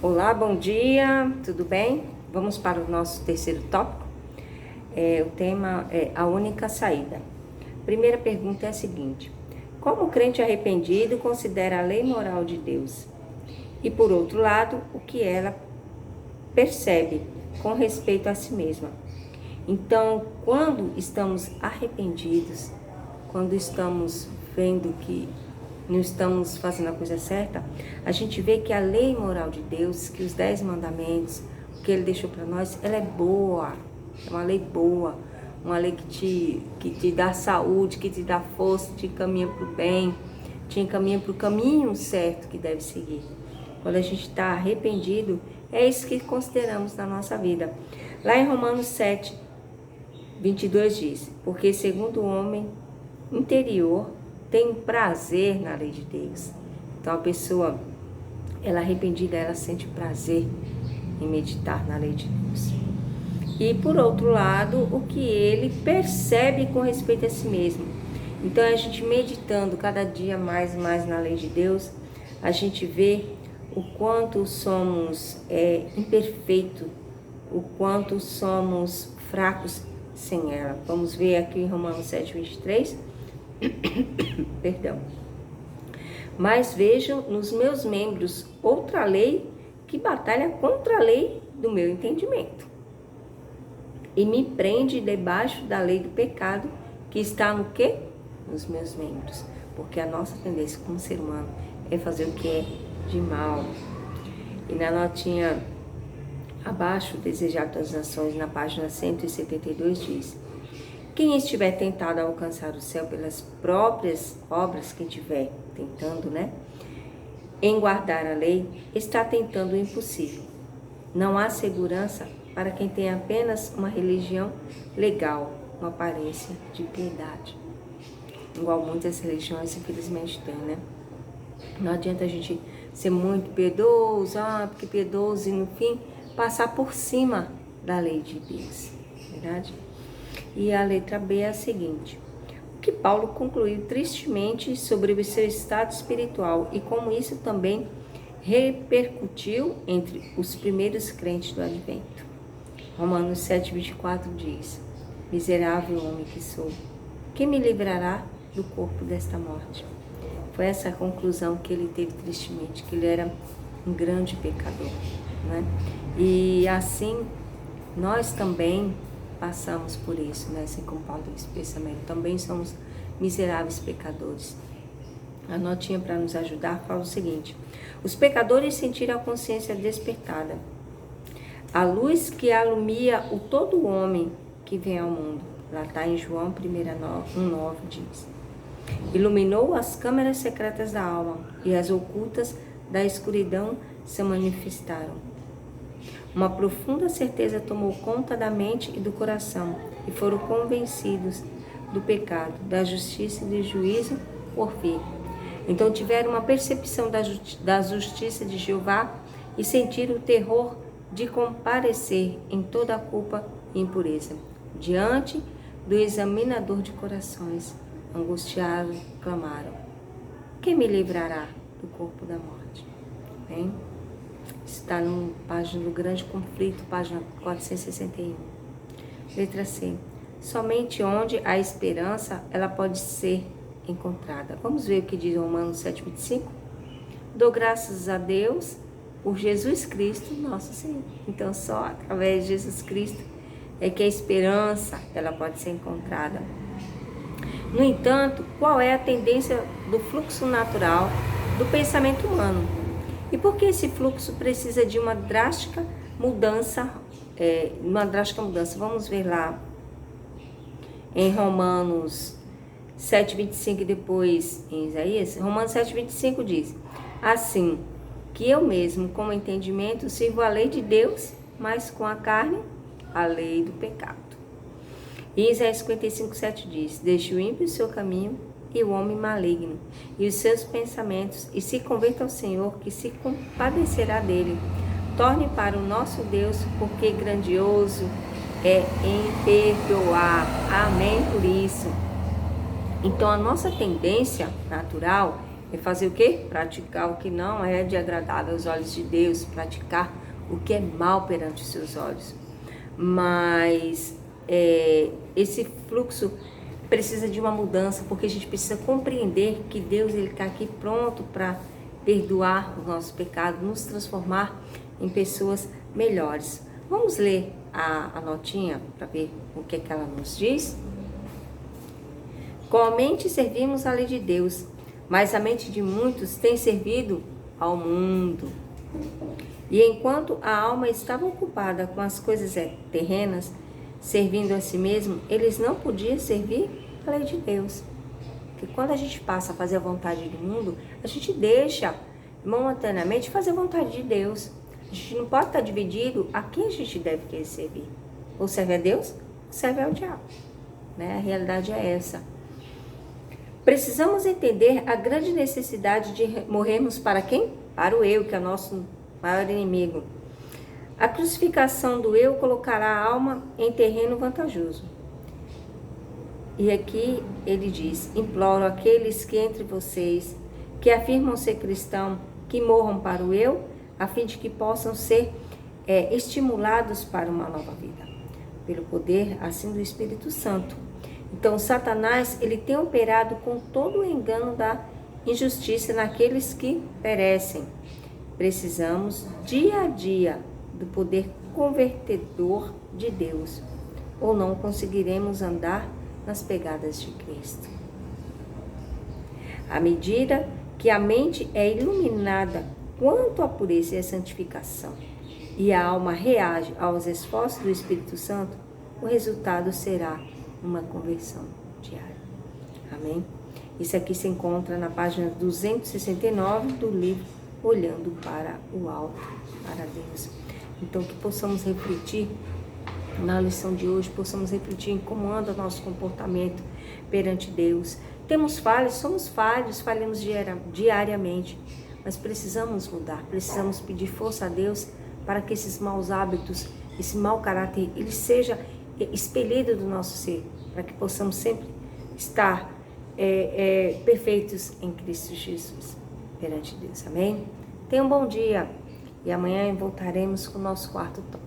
Olá, bom dia, tudo bem? Vamos para o nosso terceiro tópico. O tema é a única saída. Primeira pergunta é a seguinte: como o crente arrependido considera a lei moral de Deus? E por outro lado, o que ela percebe com respeito a si mesma? Então, quando estamos arrependidos, quando estamos vendo que não estamos fazendo a coisa certa, a gente vê que a lei moral de Deus, que os 10 mandamentos, o que Ele deixou para nós, ela é boa, é uma lei boa, uma lei que te dá saúde, que te dá força, te encaminha para o bem, te encaminha para o caminho certo que deve seguir. Quando a gente está arrependido, é isso que consideramos na nossa vida. Lá em Romanos 7, 22 diz: porque segundo o homem interior, tem prazer na lei de Deus. Então a pessoa, ela arrependida, ela sente prazer em meditar na lei de Deus. E por outro lado, o que ele percebe com respeito a si mesmo. Então a gente meditando cada dia mais e mais na lei de Deus, a gente vê o quanto somos imperfeitos, o quanto somos fracos sem ela. Vamos ver aqui em Romanos 7, 23. Perdão. Mas vejo nos meus membros outra lei que batalha contra a lei do meu entendimento e me prende debaixo da lei do pecado que está no quê? Nos meus membros. Porque a nossa tendência como ser humano é fazer o que é de mal. E na notinha abaixo, desejar todas as nações, na página 172 diz: quem estiver tentado a alcançar o céu pelas próprias obras, quem estiver tentando, em guardar a lei, está tentando o impossível. Não há segurança para quem tem apenas uma religião legal, uma aparência de piedade. Igual muitas religiões, infelizmente, têm, Não adianta a gente ser muito piedoso, porque piedoso e, no fim, passar por cima da lei de Deus, verdade? E a letra B é a seguinte: o que Paulo concluiu tristemente sobre o seu estado espiritual e como isso também repercutiu entre os primeiros crentes do Advento. Romanos 7, 24 diz: miserável homem que sou, quem me livrará do corpo desta morte? Foi essa a conclusão que ele teve tristemente, que ele era um grande pecador, E assim, nós também passamos por isso, assim como Paulo tem esse pensamento. Também somos miseráveis pecadores. A notinha para nos ajudar fala o seguinte: os pecadores sentiram a consciência despertada. A luz que alumia o todo homem que vem ao mundo. Lá está em João 1:9 diz: iluminou as câmaras secretas da alma e as ocultas da escuridão se manifestaram. Uma profunda certeza tomou conta da mente e do coração, e foram convencidos do pecado, da justiça e do juízo por vir. Então tiveram uma percepção da justiça de Jeová e sentiram o terror de comparecer em toda a culpa e impureza. Diante do examinador de corações, angustiados, clamaram: quem me livrará do corpo da morte? Bem? Está na página do Grande Conflito, página 461. Letra C. Somente onde há esperança, ela pode ser encontrada. Vamos ver o que diz Romanos 7:25. Dou graças a Deus por Jesus Cristo, nosso Senhor. Então, só através de Jesus Cristo é que a esperança ela pode ser encontrada. No entanto, qual é a tendência do fluxo natural do pensamento humano? E por que esse fluxo precisa de uma drástica mudança? Vamos ver lá em Romanos 7:25 e depois em Isaías. Romanos 7:25 diz: assim que eu mesmo, com o entendimento, sirvo a lei de Deus, mas com a carne, a lei do pecado. E Isaías 55:7 diz: deixe o ímpio o seu caminho e o homem maligno, e os seus pensamentos, e se converta ao Senhor, que se compadecerá dele. Torne para o nosso Deus, porque grandioso é em perdoar. Amém por isso. Então a nossa tendência natural É fazer o quê? Praticar o que não é de agradável aos olhos de Deus, praticar o que é mal perante os seus olhos. Mas esse fluxo precisa de uma mudança, porque a gente precisa compreender que Deus está aqui pronto para perdoar os nossos pecados, nos transformar em pessoas melhores. Vamos ler a notinha para ver o que ela nos diz? Com a mente servimos a lei de Deus, mas a mente de muitos tem servido ao mundo. E enquanto a alma estava ocupada com as coisas terrenas, servindo a si mesmo, eles não podiam servir a lei de Deus. Porque quando a gente passa a fazer a vontade do mundo, a gente deixa momentaneamente fazer a vontade de Deus. A gente não pode estar dividido a quem a gente deve querer servir. Ou serve a Deus, ou serve ao diabo. Né? A realidade é essa. Precisamos entender a grande necessidade de morrermos para quem? Para o eu, que é o nosso maior inimigo. A crucificação do eu colocará a alma em terreno vantajoso. E aqui ele diz: imploro aqueles que entre vocês, que afirmam ser cristãos, que morram para o eu, a fim de que possam ser estimulados para uma nova vida, pelo poder assim do Espírito Santo. Então, Satanás, ele tem operado com todo o engano da injustiça naqueles que perecem. Precisamos, dia a dia, do poder convertedor de Deus, ou não conseguiremos andar nas pegadas de Cristo. À medida que a mente é iluminada quanto à pureza e à santificação, e a alma reage aos esforços do Espírito Santo, o resultado será uma conversão diária. Amém? Isso aqui se encontra na página 269 do livro Olhando para o Alto, para Deus. Então, que possamos refletir na lição de hoje, possamos refletir em como anda o nosso comportamento perante Deus. Temos falhas, somos falhos, falhamos diariamente, mas precisamos mudar, precisamos pedir força a Deus para que esses maus hábitos, esse mau caráter, ele seja expelido do nosso ser, para que possamos sempre estar perfeitos em Cristo Jesus perante Deus. Amém? Tenha um bom dia e amanhã voltaremos com o nosso quarto tópico.